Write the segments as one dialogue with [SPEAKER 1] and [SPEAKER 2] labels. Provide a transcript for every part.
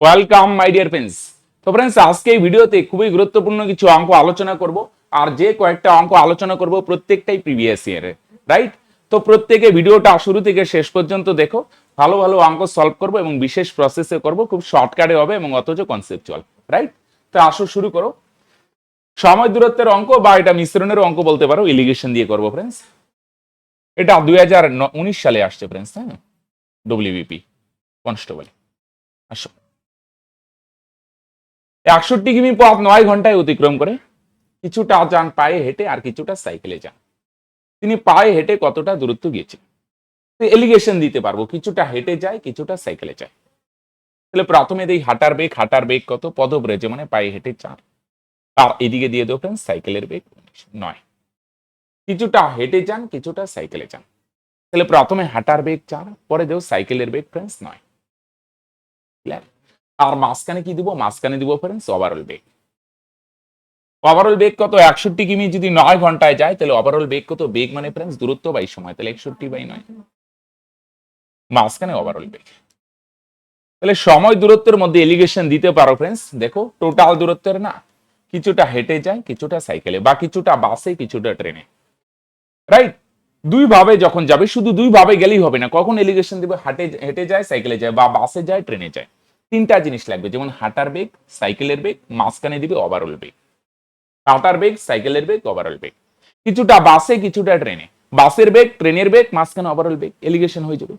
[SPEAKER 1] Welcome my dear friends. তো friends, আজকে এই ভিডিওতে খুবই গুরুত্বপূর্ণ কিছু অঙ্ক আলোচনা করব। আর যে কয়েকটা অঙ্ক আলোচনা করব প্রত্যেকটাই প্রিভিয়াস ইয়ারের, রাইট? তো প্রত্যেকে ভিডিওটা শুরু থেকে শেষ পর্যন্ত দেখো। ভালো ভালো অঙ্ক সলভ করব এবং বিশেষ প্রসেসে করব, খুব শর্টকাটে হবে এবং অথচ কনসেপচুয়াল, রাইট? তো আসো শুরু করো। সময় দূরত্বের অঙ্ক বা এটা মিশ্রণের অঙ্ক বলতে পারো, ইলিগেশন দিয়ে করবো ফ্রেন্ডস। এটা 2019 সালে আসছে ফ্রেন্ডস, হ্যাঁ, ডব্লিউবিপি কনস্টেবল। আসো, 61 কিমি পথ 9 ঘন্টায় অতিক্রম করে, কিছুটা যান পায়ে হেঁটে আর কিছুটা সাইকেলে যান। তিনি পায়ে হেঁটে কতটা দূরত্ব গিয়েছেন? এলিগেশন দিতে পারবো, কিছুটা হেঁটে যায় কিছুটা সাইকেলে যায়। তাহলে প্রথমে দেই হাঁটার বেগ কত? পদব্রজে মানে পায়ে হেঁটে 4, আর এদিকে দিয়ে দেবো ফ্রেন্ডস সাইকেলের বেগ 9। কিছুটা হেঁটে যান কিছুটা সাইকেলে যান, তাহলে প্রথমে হাঁটার বেগ 4, পরে দেবো সাইকেলের বেগ ফ্রেন্ডস 9। ক্লিয়ার? আর মাঝখানে কি দিব? মাঝখানে দিব ফ্রেন্ডস ওভারঅল বেগ। ওভারঅল বেগ কত? 61 কিমি যদি 9 ঘন্টায় যায়, তাহলে ওভারঅল বেগ কত? বেগ মানে ফ্রেন্ডস দূরত্ব বাই সময়, তাহলে 61/9 মাঝখানে ওভারঅল বেগ। তাহলে সময় দূরত্বের মধ্যে এলিগেশন দিতে পারো ফ্রেন্ডস। দেখো, টোটাল দূরত্বের না, কিছুটা হেঁটে যায় কিছুটা সাইকেলে, বা কিছুটা বাসে কিছুটা ট্রেনে, রাইট? দুই ভাবে যখন যাবে, শুধু দুই ভাবে গেলেই হবে না, কখন এলিগেশন দিবে? হেঁটে যায় সাইকেলে যায় বা বাসে যায় ট্রেনে যায়। তিনটা জিনিস লাগবে, যেমন হাঁটার বেগ, সাইকেলের বেগ, মাঝখানে দিবে ওভারঅল বেগ। হাঁটার বেগ, সাইকেলের বেগ, ওভারঅল বেগ। কিছুটা বাসে কিছুটা ট্রেনে, বাসের বেগ ট্রেনের বেগ মাঝখানে ওভারঅল বেগ, এলিগেশন হয়ে যাবে।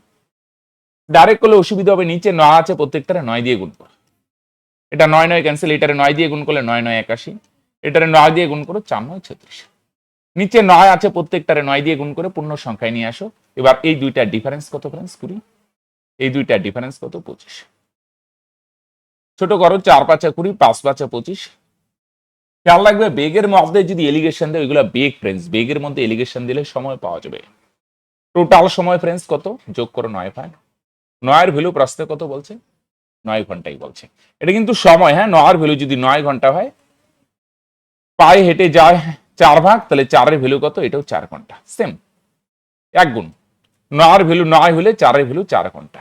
[SPEAKER 1] ডাইরেক্ট করলে অসুবিধা হবে, নিচে 9 আছে প্রত্যেকটারে 9 দিয়ে গুণ করো। এটা 9 9 ক্যান্সেল, এটারে 9 দিয়ে গুণ করলে 9 9 81, এটারে 9 দিয়ে গুণ করো 4 9 36। নিচে 9 আছে প্রত্যেকটারে 9 দিয়ে গুণ করে পূর্ণ সংখ্যায় নিয়ে আসো। এবার এই দুইটার ডিফারেন্স কত ফ্রেন্ডস? 20। এই দুইটার ডিফারেন্স কত? 25। ছোট করো, 4 5 20, 5 5 25। খেয়াল রাখবে, বেগের মধ্যে যদি এলিগেশন দেয় ওইগুলো বেগ ফ্রেন্ডস, বেগের মধ্যে এলিগেশন দিলে সময় পাওয়া যাবে। টোটাল সময় ফ্রেন্ডস কত? যোগ করো 9 ভাগ 9 এর ভ্যালু প্রশ্নে কত বলছে? 9 ঘন্টাই বলছে। এটা কিন্তু সময়, হ্যাঁ, 9 এর ভ্যালু যদি 9 ঘন্টা হয়, পায়ে হেঁটে যায় 4 ভাগ, তাহলে 4 এর ভ্যালু কত? এটাও 4 ঘন্টা, সেম এক গুণ। 9 এর ভ্যালু 9 হলে 4 এর ভ্যালু 4 ঘন্টা।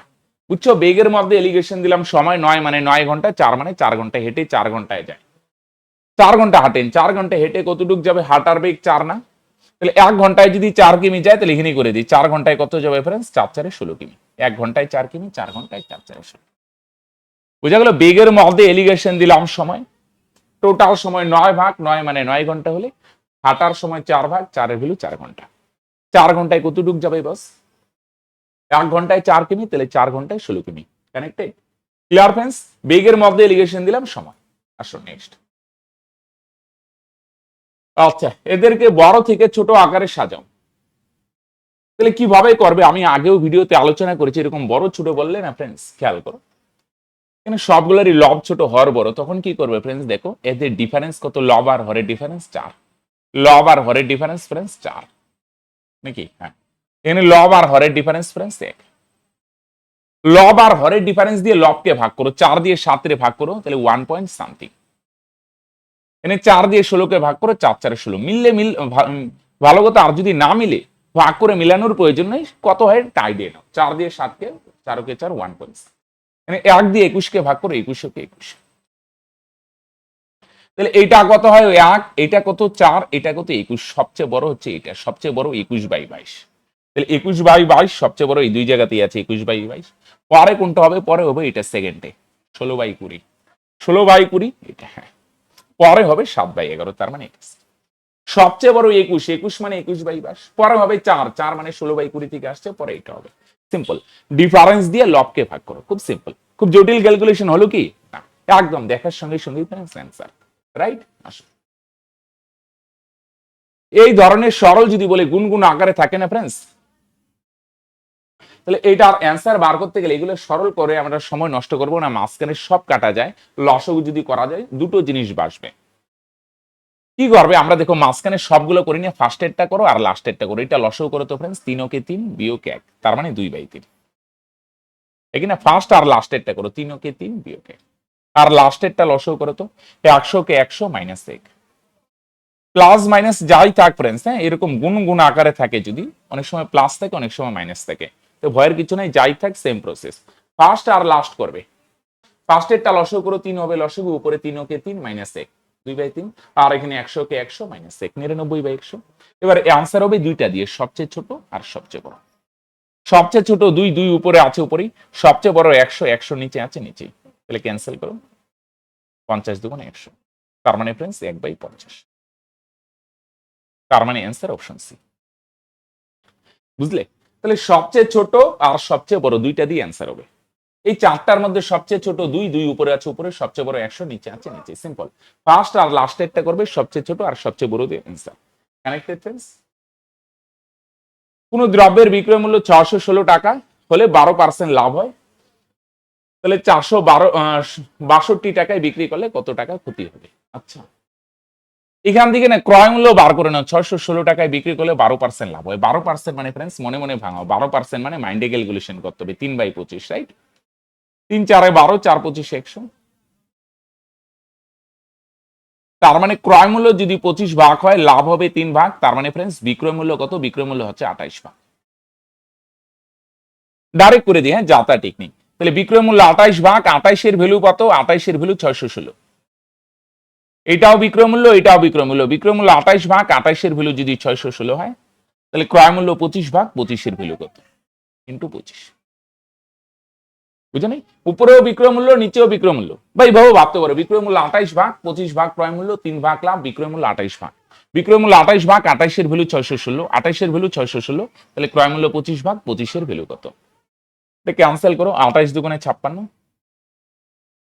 [SPEAKER 1] বুঝছো? বেগের মধ্যে এলিগেশন দিলাম সময় 9 মানে 9 ঘন্টা, 4 মানে 4 ঘন্টা হেঁটে 4 ঘন্টায় যায়। 4 ঘন্টা হাঁটেন, 4 ঘন্টা হেঁটে কতটুক যাবে? হাঁটার বেগ 4 না, তাহলে 1 ঘন্টায় যদি 4 কিমি যায়, তাহলে এখানে করে দিই 4 ঘন্টায় কত যাবে ফ্রেন্ডস? 4 4 16 কিমি। 1 ঘন্টায় 4 কিমি, 4 ঘন্টায় 4 4 16। বুঝা গেল? বেগের মধ্যে এলিগেশন দিলাম সময়, টোটাল সময় 9 ভাগ 9 মানে 9 ঘন্টা হলে, হাঁটার সময় 4 ভাগ 4 এর ভ্যালু 4 ঘন্টা। 4 ঘন্টায় কতটুক যাবে বস? 1 ঘন্টায় 4 কিমি, তাহলে 4 ঘন্টায় 16 কিমি। কানেক্টেড? Clear friends? বেগের মধ্যে এলিগেশন দিলাম সময়। আসো নেক্সট। আচ্ছা, এদেরকে বড় থেকে ছোট আকারে সাজাও। তাহলে কিভাবে করবে? আমি আগেও ভিডিওতে আলোচনা করেছি, এরকম বড় ছোট বললে না ফ্রেন্ডস, খেয়াল করো, এখানে সবগুলোরই লব ছোট, হর বড়, তখন কি করবে ফ্রেন্ডস? দেখো, এদের ডিফারেন্স কত? লব আর হরের ডিফারেন্স 4। লব আর হরের ডিফারেন্স ফ্রেন্ডস 4 নাকি? হ্যাঁ, এখানে লব আর হরের ডিফারেন্স ফ্রেন্ডস 1। লব আর হরের ডিফারেন্স দিয়ে লবকে ভাগ করো, 4 দিয়ে 7 রে ভাগ করো, তাহলে 1 পয়েন্ট সামথিং। এখানে 4 দিয়ে 16 কে ভাগ করো, 4 4 16, মিললে ভালো কথা। আর যদি না মিলে, ভাগ করে মিলানোর প্রয়োজন নেই, কত হয় টাই দিয়ে নাও। 4 দিয়ে 7 কে, 4 কে 4, 1 পয়েন্ট। মানে 1 দিয়ে 21 কে ভাগ করো, 21 কে 21। তাহলে এইটা কত হয়? 1, এটা কত? 4, এটা কত? 21। সবচেয়ে বড় হচ্ছে এটা, সবচেয়ে বড় 21/22। তাহলে 21/22 সবচেয়ে বড়, এই দুই জায়গাতেই আছে 21/22। পরে কোনটা হবে? পরে হবে এটা সেকেন্ডে 16/20। 16/20 এটা, হ্যাঁ, পরে হবে 7/11, তার মানে এটা সবচেয়ে বড় 21, 21 মানে 21/22, পরে হবে 4, 4 মানে 16/20 থেকে আসছে, পরে এটা হবে। সিম্পল, ডিফারেন্স দিয়ে লবকে ভাগ করো, খুব সিম্পল। খুব জটিল ক্যালকুলেশন হলো কি না? একদম দেখার সঙ্গে সঙ্গে অ্যান্সার, রাইট? আসো, এই ধরনের সরল যদি বলে গুনগুন আকারে থাকে না ফ্রেন্ডস, তাহলে এইটার অ্যান্সার বার করতে গেলে এগুলো সরল করে আমরা সময় নষ্ট করবো না, মাঝখানে সব কাটা যায়, লসগু যদি করা যায় দুটো জিনিস বাসবে। কি করবে? আমরা দেখো মাঝখানে সবগুলো করে নিয়ে ফার্স্টেরটা করো আর লাস্টেরটা করো। এটা লসও করো তো ফ্রেন্ডস, 3 ওকে 3 বিয়োগ 1, তার মানে 2/3। এখানে ফার্স্ট আর লাস্টেরটা করো, 3 ওকে 3 বিয়োগ 1, আর লাস্টেরটা লসও করো তো 100 কে 100 মাইনাস 1। প্লাস মাইনাস যাই থাক ফ্রেন্ডস, হ্যাঁ, এরকম গুণ গুণ আকারে থাকে, যদি অনেক সময় প্লাস থাকে অনেক সময় মাইনাস থাকে, তো ভয়ের কিছু নাই, যাই থাক সেম প্রসেস। ফার্স্ট আর লাস্ট করবে, ফার্স্টেরটা লসগু করো 3 হবে লসগু, উপরে 3 ওকে 3 মাইনাস 1 2/3, আর এখানে 100 কে 100 মাইনাস 1 99/100। এবার আনসার হবে দুইটা দিয়ে, সবচেয়ে ছোট আর সবচেয়ে বড়। সবচেয়ে ছোট 2 2 উপরে আছে উপরেই, সবচেয়ে বড় 100 100 নিচে আছে নিচেই, তাহলে ক্যান্সেল করো, 50 দুগুণে 100, তার মানে फ्रेंड्स 1/50, তার মানে অ্যান্সার অপশন সি। বুঝলে? তাহলে সবচেয়ে ছোট আর সবচেয়ে বড় দুইটা দিয়ে অ্যান্সার হবে। এই চারটার মধ্যে সবচেয়ে ছোট 2 2 উপরে আছে উপরে, সবচেয়ে বড় 100 নিচে আছে নিচে, সিম্পল। ফার্স্ট আর লাস্টেরটা করবে সবচেয়ে ছোট আর সবচেয়ে বড় দিয়ে অ্যান্সার। Connected friends? কোন দ্রব্যের বিক্রয় মূল্য 616 টাকা হলে 12% লাভ হয়, তাহলে 462 টাকায় বিক্রি করলে কত টাকা ক্ষতি হবে? আচ্ছা, এখান থেকে না ক্রয় মূল্য বার করে নাও, 616 টাকায় বিক্রি করলে 12% লাভ হয়। 12% মানে फ्रेंड्स মনে মনে ভাঙাও, 12% মানে মাইন্ডে ক্যালকুলেশন করতে হবে, 3/25, রাইট? 3 4 12, 4 25 100, তার মানে ক্রয় মূল্য যদি 25 ভাগ হয় লাভ হবে 3 ভাগ, তার মানে फ्रेंड्स বিক্রয় মূল্য কত? বিক্রয় মূল্য হচ্ছে 28 ভাগ। ডাইরেক্ট করে দিই, হ্যাঁ, যাতা টেকনিক। তাহলে বিক্রয় মূল্য 28 ভাগ, 28 এর ভ্যালু কত? 28 এর ভ্যালু 616। এটাও বিক্রয় মূল্য, এটাও বিক্রয় মূল্য, বিক্রয় মূল্য 28 ভাগ, 28 এর ভ্যালু যদি 616 হয়, তাহলে ক্রয় মূল্য 25 ভাগ, 25 এর ভ্যালু কত? ইনটু 25। বুঝে নেই? উপরেও বিক্রয় মূল্য, নিচেও বিক্রয় মূল্য, বা এইভাবে ভাবতে পারো, বিক্রয় মূল্য 28 ভাগ, 25 ভাগ ক্রয় মূল্য, 3 ভাগ লাভ, বিক্রয় মূল্য 28 ভাগ। বিক্রয় মূল্য 28 ভাগ, 28 এর ভ্যালু 616, 28 এর ভ্যালু 616, তাহলে ক্রয় মূল্য 25 ভাগ, 25 এর ভ্যালু কত? এটা ক্যান্সেল করো, 28 দুগুণে 56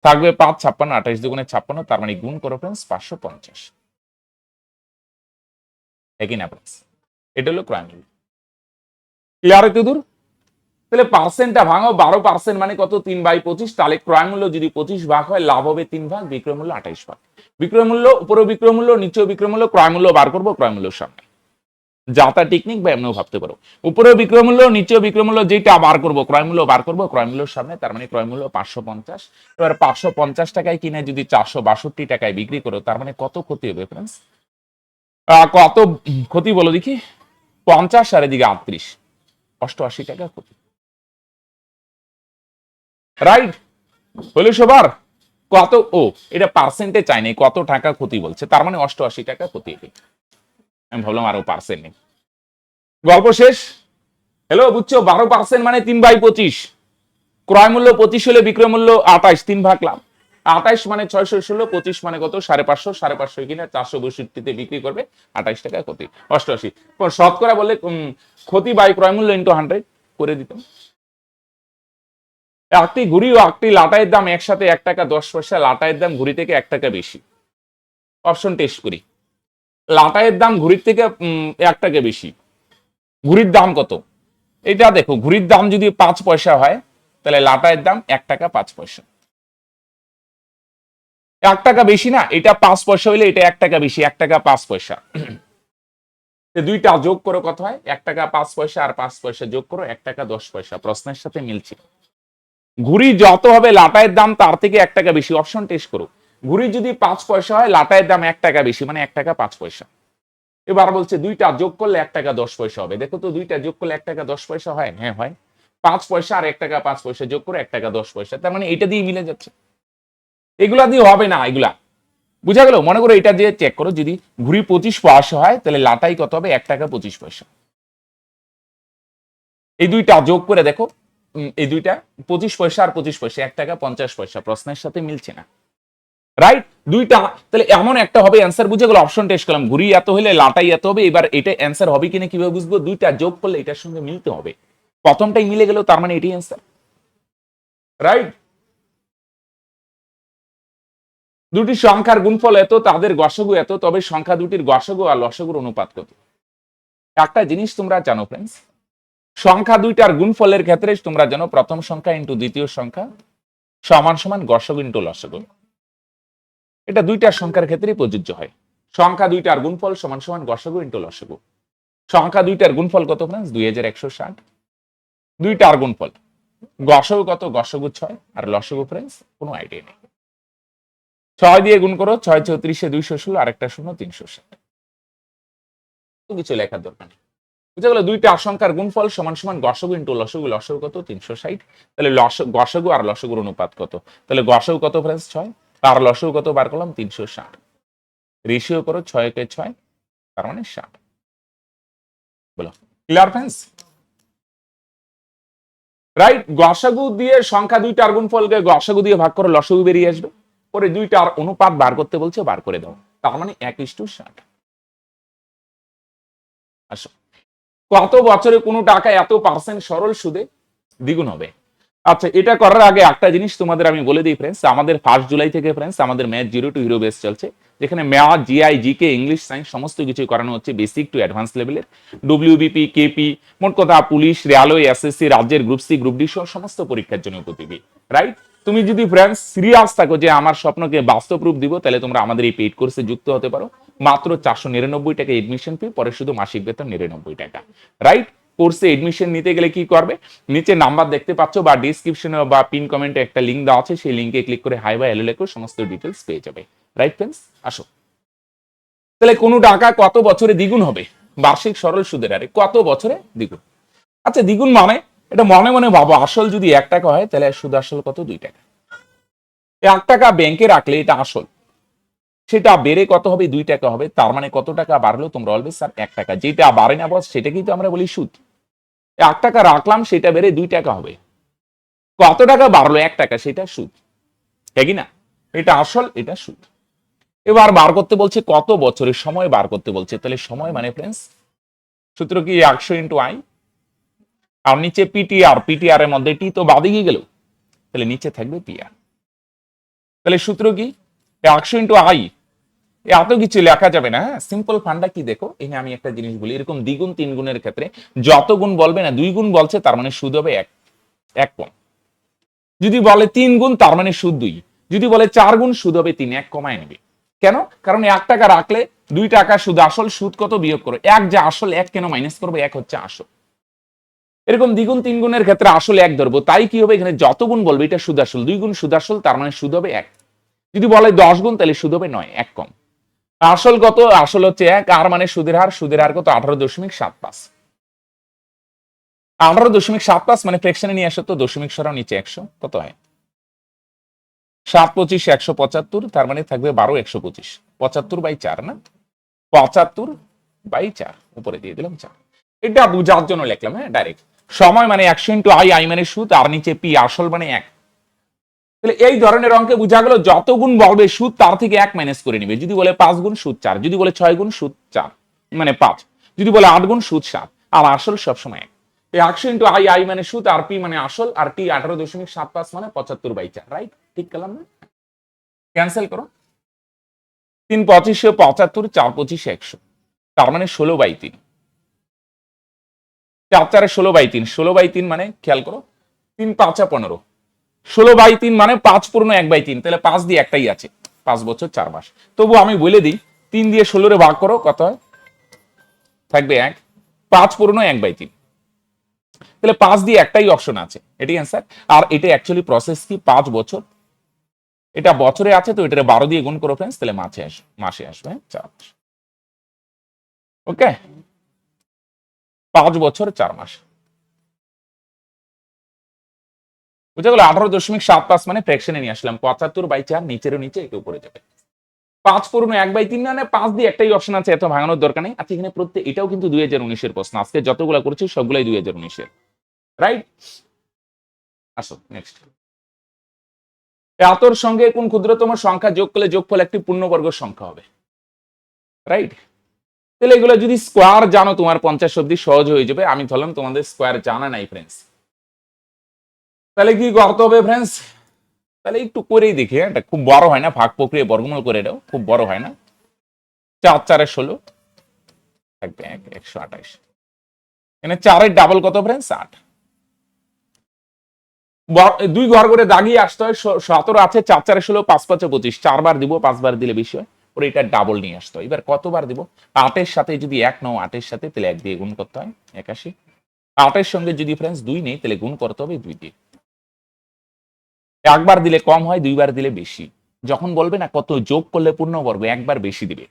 [SPEAKER 1] থাকবে 5, 56, 28 দুগুণে 56, তার মানে গুণ করো फ्रेंड्स 550। একই না फ्रेंड्स? এটা হলো ক্রয় মূল্য। ক্লিয়ার এত দূর? তাহলে পার্সেন্টটা ভাঙো, 12% মানে কত? 3/25, তাহলে ক্রয় মূল্য যদি 25 ভাগ হয় লাভ হবে 3 ভাগ, বিক্রয় মূল্য 28 ভাগ। বিক্রয় মূল্য উপরে বিক্রয় মূল্য, নিচেও বিক্রয় মূল্য, ক্রয় মূল্য বার করবো ক্রয় মূল্যের সামনে, যাতা টেকনিক বা এমনিও ভাবতে পারো। উপরে বিক্রয় মূল্য, নিচেও বিক্রয় মূল্য, যেটা বার করবো ক্রয় মূল্য বার করবো ক্রয় মূল্যের সামনে, তার মানে ক্রয় মূল্য 550। এবার 550 টাকায় কিনে যদি 462 টাকায় বিক্রি করো, তার মানে কত ক্ষতি হবে फ्रेंड्स? কত ক্ষতি বলো দেখি? 50 আর এদিকে 38, 88 টাকা ক্ষতি, রাইট? হলো সবার? কত? ও, এটা পার্সেন্টে চাই নাই, কত টাকা ক্ষতি বলছে, তার মানে 88 টাকা ক্ষতি হবে। আমি ভাবলাম আরো পার্সেন্ট নেই। গল্প শেষ? হ্যালো, বুঝছো? 12% মানে 3/25, ক্রয় মূল্য 25 হলে বিক্রয় মূল্য 28, 3 ভাগ লাভ। 28 মানে 616, 25 মানে কত? 550, 550 কিনা 462 বিক্রি করবে, 28 টাকা ক্ষতি, 88। শতকরা বললে ক্ষতি বাই ক্রয় মূল্য ইন্টু 100 করে দিতাম। একটি ঘুড়ি ও একটি লাটাইয়ের দাম একসাথে 1 টাকা 10 পয়সা, লাটাইয়ের দাম ঘুড়ি থেকে 1 টাকা বেশি। অপশন টেস্ট করি। লাটাইয়ের দাম ঘুড়ির থেকে 1 টাকা বেশি, ঘুড়ির দাম কত? এটা দেখো, ঘুড়ির দাম যদি 5 পয়সা হয়, তাহলে লাটাইয়ের দাম 1 টাকা 5 পয়সা। 1 টাকা বেশি না? এটা 5 পয়সা হইলে এটা 1 টাকা বেশি, 1 টাকা 5 পয়সা। দুইটা যোগ করো কত হয়? 1 টাকা 5 পয়সা আর 5 পয়সা যোগ করো 1 টাকা 10 পয়সা। প্রশ্নের সাথে মিলছে। ঘুড়ি যত হবে লাটাইয়ের দাম তার থেকে 1 টাকা বেশি। অপশন টেস্ট করো। ঘুড়ি যদি 5 পয়সা হয়, লাটাইয়ের দাম 1 টাকা বেশি, মানে 1 টাকা 5 পয়সা। এবার বলছে দুইটা যোগ করলে 1 টাকা 10 পয়সা হবে। দেখো তো, দুইটা যোগ করলে 1 টাকা 10 পয়সা হয়? হ্যাঁ হয়। 5 পয়সা আর 1 টাকা 5 পয়সা যোগ করে 1 টাকা 10 পয়সা, তার মানে এটা দিয়ে মিলে যাচ্ছে। এগুলা দিয়ে হবে না, এগুলা বুঝা গেল? মনে করো এটা দিয়ে চেক করো, যদি ঘুড়ি 25 পয়সা হয়, তাহলে লাটাই কত হবে? 1 টাকা 25 পয়সা। এই দুইটা যোগ করে দেখো, এই দুইটা 25 পয়সা আর 25 পয়সা, 1 টাকা 50 পয়সা। প্রশ্নের সাথে মিলছে না, রাইট? দুইটা, তাহলে এমন একটা হবে অ্যান্সার। বুঝে গেল? অপশন টেস্ট করলাম, ঘুড়ি এত হলে লাটাই এত হবে। এবার এটা অ্যান্সার হবে কিনা কিভাবে বুঝবো? দুইটা যোগ করলে এটার সঙ্গে মিলতে হবে। প্রথমটাই মিলে গেল, তার মানে এটাই অ্যান্সার, রাইট? দুটি সংখ্যার গুণফল এত, তাদের গসগু এত, তবে সংখ্যা দুটির গসগু আর লসগুর অনুপাত কত? একটা জিনিস তোমরা জানো फ्रेंड्स, সংখ্যা দুইটার গুণফলের ক্ষেত্রে তোমরা জানো প্রথম সংখ্যা ইনটু দ্বিতীয় সংখ্যা সমান সমান গসগু ইনটু লসগু। এটা দুইটার সংখ্যার ক্ষেত্রেই প্রযোজ্য হয়। সংখ্যা দুইটার গুণফল সমান সমান গসগু ইনটু লসগু। সংখ্যা দুইটার গুণফল কত फ्रेंड्स? 2160। দুইটার গুণফল গসগু কত? গসগু 6 আর লসগু फ्रेंड्स কোনো আইডিয়া নেই। 6 দিয়ে গুণ করো, 6 34 216 আর একটা 0 360। কিছু লেখার দরকার নেই। বুঝা গেল? দুইটা সংখ্যার গুণফল সমান সমান গসাগু ইন্টু লসাগু। লসাগু কত? 360। তাহলে গসাগু আর লসাগুর অনুপাত কত? তাহলে গসাগু কত ফ্রেন্ডস? 6। আর লসাগু কত বার করলাম? 360। রেশিও করো 6 কে 6, তার মানে 60। বলো ক্লিয়ার ফ্রেন্ডস? রাইট। গসাগু দিয়ে সংখ্যা দুইটার গুণফলকে গসাগু দিয়ে ভাগ করে লসাগু বেরিয়ে আসবে। পরে দুইটার অনুপাত বার করতে বলছে, বার করে দাও। তার মানে 1:60। আসো, কত বছরে কোনো টাকা এত পার্সেন্ট সরল সুদে দ্বিগুণ হবে? আচ্ছা, এটা করার আগে একটা জিনিস তোমাদের আমি বলে দিই ফ্রেন্ডস, আমাদের 1 জুলাই থেকে ফ্রেন্ডস আমাদের ম্যাথ 0 টু হিরো বেস চলছে, যেখানে math, GI, GK, English, science সমস্ত কিছু করানো হচ্ছে বেসিক টু অ্যাডভান্স লেভেলের। ডব্লিউবিপি, কেপি, মোট কথা পুলিশ, রেলওয়ে, এসএসসি, রাজ্যের গ্রুপ সি, গ্রুপ ডি সহ সমস্ত পরীক্ষার জন্য উপযোগী। রাইট। তুমি যদি ফ্রেন্ডস সিরিয়াস থাকো যে আমার স্বপ্নকে বাস্তব রূপ দিব, তাহলে তোমরা আমাদের এই পেইড কোর্সে যুক্ত হতে পারো। মাত্র 499 টাকা এডমিশন ফি, পরে শুধু মাসিক বেতন 99 টাকা। রাইট। কোর্সে এডমিশন নিতে গেলে কি করবে? নিচে নাম্বার দেখতে পাচ্ছ বা ডিসক্রিপশনে বা পিন কমেন্টে একটা লিংক দেওয়া আছে, সেই লিংকে ক্লিক করে হাই বা হ্যালো লেখো, সমস্ত ডিটেলস পেয়ে যাবে। Right friends? আসো, তাহলে কোন টাকা কত বছরে দ্বিগুণ হবে? বার্ষিক সরল সুদের হারে কত বছরে দ্বিগুণ? আচ্ছা, দ্বিগুণ মানে এটা মনে মনে ভাবো, আসল যদি 1 টাকা হয় তাহলে সুদ আসল কত? 2 টাকা। 1 টাকা ব্যাংকে রাখলে এটা আসল, সেটা বেড়ে কত হবে? 2 টাকা হবে। তার মানে কত টাকা বাড়লো? তোমরা বলবে স্যার 1 টাকা। যেটা বাড়ে না বস, সেটাকেই তো আমরা বলি সুদ। 1 টাকা রাখলাম, সেটা বেড়ে 2 টাকা হবে। কত টাকা বাড়লো? 1 টাকা, সেটা সুদ। তাই কি না? এটা আসল, এটা সুদ। এবার বার করতে বলছে কত বছরের সময় বার করতে বলছে। তাহলে সময় মানে ফ্রেন্ডস সূত্র কি? 100 ইন্টু আই, আর নিচে পিটিআর। পিটিআর এর মধ্যে টি তো বাদে গিয়ে গেল, তাহলে নিচে থাকবে পিআর। তাহলে সূত্র কি? 100 ইন্টু আই। এত কিছু লেখা যাবে না। সিম্পল ফান্ডা কি দেখো, এখানে আমি একটা জিনিস বলি, এরকম দ্বিগুণ 3 গুণের ক্ষেত্রে যত গুণ বলবে না, 2 গুণ বলছে তার মানে সুদ হবে 1 কম। যদি বলে 3 গুণ তার মানে সুদ 2। যদি বলে 4 গুণ সুদ হবে 3, 1 কমায় নেবে। কেন? কারণ 1 টাকা রাখলে 2 টাকা সুদ। আসল সুদ কত বিয়োগ করো? 1 যে আসল, 1 কেন মাইনাস করবো? 1 হচ্ছে আসল। এরকম দ্বিগুণ 3 গুণের ক্ষেত্রে আসল 1 ধরবো। তাই কি হবে? এখানে যত গুণ বলবে এটা সুদ আসল। 2 গুণ সুদ আসল, তার মানে সুদ হবে 1। যদি বলে 10 গুণ তাহলে সুদ হবে 9, 1 কম। আসল কত? আসল হচ্ছে 1। আর মানে সুদের হার, সুদের হার কত? 18.75। 18.75 মানে ফ্র্যাকশনে নিয়ে আসো তো, দশমিক সরাও নিচে 100, কত হয়? 7 25 175, তার মানে থাকবে 12 125। 75/4 না, 75/4 উপরে দিয়ে দিলাম 4। এটা বুঝার জন্য লিখলাম, হ্যাঁ ডাইরেক্ট। সময় মানে 100 ইন্টু আই, আই মানে সুদ, আর নিচে পি, আসল মানে 1। তাহলে এই ধরনের অঙ্কে বুঝা গেল যত গুণ বলবে সুদ তার থেকে 1 মাইনাস করে নিবে। যদি বলে 5 গুণ সুদ 4, যদি বলে 6 গুণ সুদ 4 মানে 5, যদি বলে 8 গুণ সুদ 7, আর আসল সবসময় 1। 100 ইন্টু আই, আই মানে সুদ, আর পি মানে আসল, আর টি 18.75 মানে 75/4। রাইট? ঠিক করলাম না? ক্যান্সেল করো। 3 25 75, 4 25 100, তার মানে 16/3। 4 4 16/3, 16/3 মানে খেয়াল করো 3 5 15, 16/3 মানে 5 পূর্ণ 1/3। তাহলে 5 দিয়ে একটাই আছে, 5 বছর 4 মাস। তবু আমি বলে দিই, 3 দিয়ে 16 রে ভাগ করো, কত হয়? থাকবে 1। 5 পূর্ণ 1/3, তাহলে 5 দিয়ে একটাই অপশন আছে, এটাই অ্যান্সার। আর এটা অ্যাকচুয়ালি প্রসেস কি? 5 বছর। এটা বছরে আছে তো, এটা 12 দিয়ে গুণ করো ফ্রেন্ডস, তাহলে মাসে আসবে 4 মাস। ওকে, 5 বছর 4 মাস। বুঝা গেল? 18.75 মানে ফ্র্যাকশনে নিয়ে আসলাম। 75/4 নিচেরও নিচে, এটা উপরে যাবে। 5 পূর্ণ 1/3 মানে 5 দিয়ে একটাই অপশন আছে, এত ভাঙানোর দরকার নেই। আচ্ছা, এখানে প্রত্যেক, এটাও কিন্তু 2019 এর প্রশ্ন। আজকে যতগুলো করেছি সবগুলাই 2019 এর। রাইট? আসো নেক্সট। এতর সঙ্গে কোন ক্ষুদ্রতম সংখ্যা যোগ করলে যোগফল একটি পূর্ণবর্গ সংখ্যা হবে? রাইট? তাহলে এগুলো যদি স্কোয়ার জানো, তোমার 50 অব্দি সহজ হয়ে যাবে। আমি ধরলাম তোমাদের স্কোয়ার জানা নাই ফ্রেন্ডস, তাহলে কি করতে হবে ফ্রেন্ডস? তাহলে একটু করেই দেখি, এটা খুব বড় হয় না, ভাগ প্রক্রিয়া বর্গমূল করে দাও, খুব বড় হয় না। 4 4 16 থাকবে 128। এখানে 4 এর ডাবল কত ফ্রেন্ডস? 8। 2 ঘর করে দাগিয়ে আসতে হয়। 17 আছে, 4 4 16, 5 5 25, 4 বার দিব, 5 বার দিলে বেশি হয়। পরে এটা ডাবল নিয়ে আসতে হয়। এবার কতবার দিব? 8 এর সাথে যদি 1 নাও, 8 এর সাথে, তাহলে 1 দিয়ে গুণ করতে হয়, 81। 8 এর সঙ্গে যদি ফ্রেন্ডস 2 নেই, তাহলে গুণ করতে হবে 2 দিয়ে। একবার দিলে কম হয়, 2 বার দিলে বেশি। যখন বলবে না কত যোগ করলে পূর্ণবর্গ, একবার বেশি দিবে।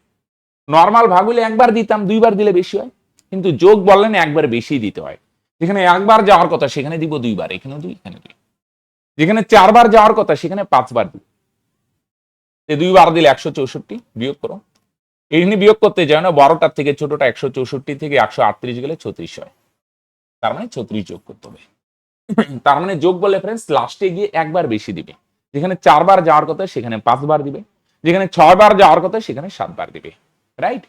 [SPEAKER 1] নর্মাল ভাগ হলে একবার দিতাম, 2 বার দিলে বেশি হয়। কিন্তু যোগ বললেন একবার বেশি দিতে হয়। যেখানে একবার যাওয়ার কথা সেখানে দিব দুইবার, এখানে দুই, এখানে দুই। যেখানে 4 বার যাওয়ার কথা সেখানে 5 বার দিব। 2 বার দিলে 164, বিয়োগ করো। এখানে বিয়োগ করতে যাও না, 12টার থেকে ছোটটা 164 থেকে 138 গেলে 36 হয়। তার মানে 36 যোগ করতে হবে। তার মানে যোগ বলে ফ্রেন্ডস লাস্টে গিয়ে একবার বেশি দিবে। যেখানে 4 বার যাওয়ার কথা সেখানে 5 বার দিবে, যেখানে 6 বার যাওয়ার কথা সেখানে 7 বার দিবে। রাইট?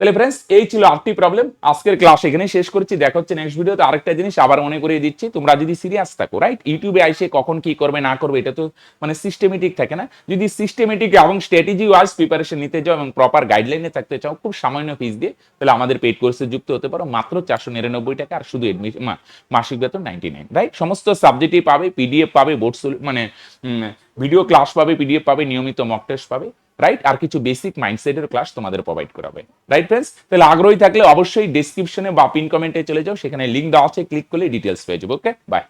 [SPEAKER 1] তাহলে ফ্রেন্ডস এই ছিল 8টি প্রবলেম। আজকের ক্লাস এখানে শেষ করছি। দেখা হচ্ছে নেক্সট ভিডিওতে। আরেকটা জিনিস আবার মনে করিয়ে দিচ্ছি, তোমরা যদি সিরিয়াস থাকো, রাইট, ইউটিউবে আইসে কখন কি করবে না করবে এটা তো মানে সিস্টেমেটিক থাকে না। যদি সিস্টেমেটিক এবং স্ট্র্যাটেজি ওয়াইজ প্রিপারেশন নিতে চাও এবং প্রপার গাইডলাইনে থাকতে চাও, খুব সামান্য ফিস দিয়ে তাহলে আমাদের পেইড কোর্সে যুক্ত হতে পারো। মাত্র 499 টাকা, আর শুধু মাসিক বেতন 99। রাইট? সমস্ত সাবজেক্টই পাবে, পিডিএফ পাবে, বোর্ড মানে ভিডিও ক্লাস পাবে, পিডিএফ পাবে, নিয়মিত মক টেস্ট পাবে। রাইট? আর কিছু বেসিক মাইন্ডসেটের ক্লাস তোমাদের প্রোভাইড করাবে। Right friends? তাহলে আগ্রহী থাকলে অবশ্যই ডেসক্রিপশনে বা পিন কমেন্টে চলে যাও, সেখানে লিংক দেওয়া আছে, ক্লিক করলে ডিটেলস পেয়ে যাবো। ওকে, বাই।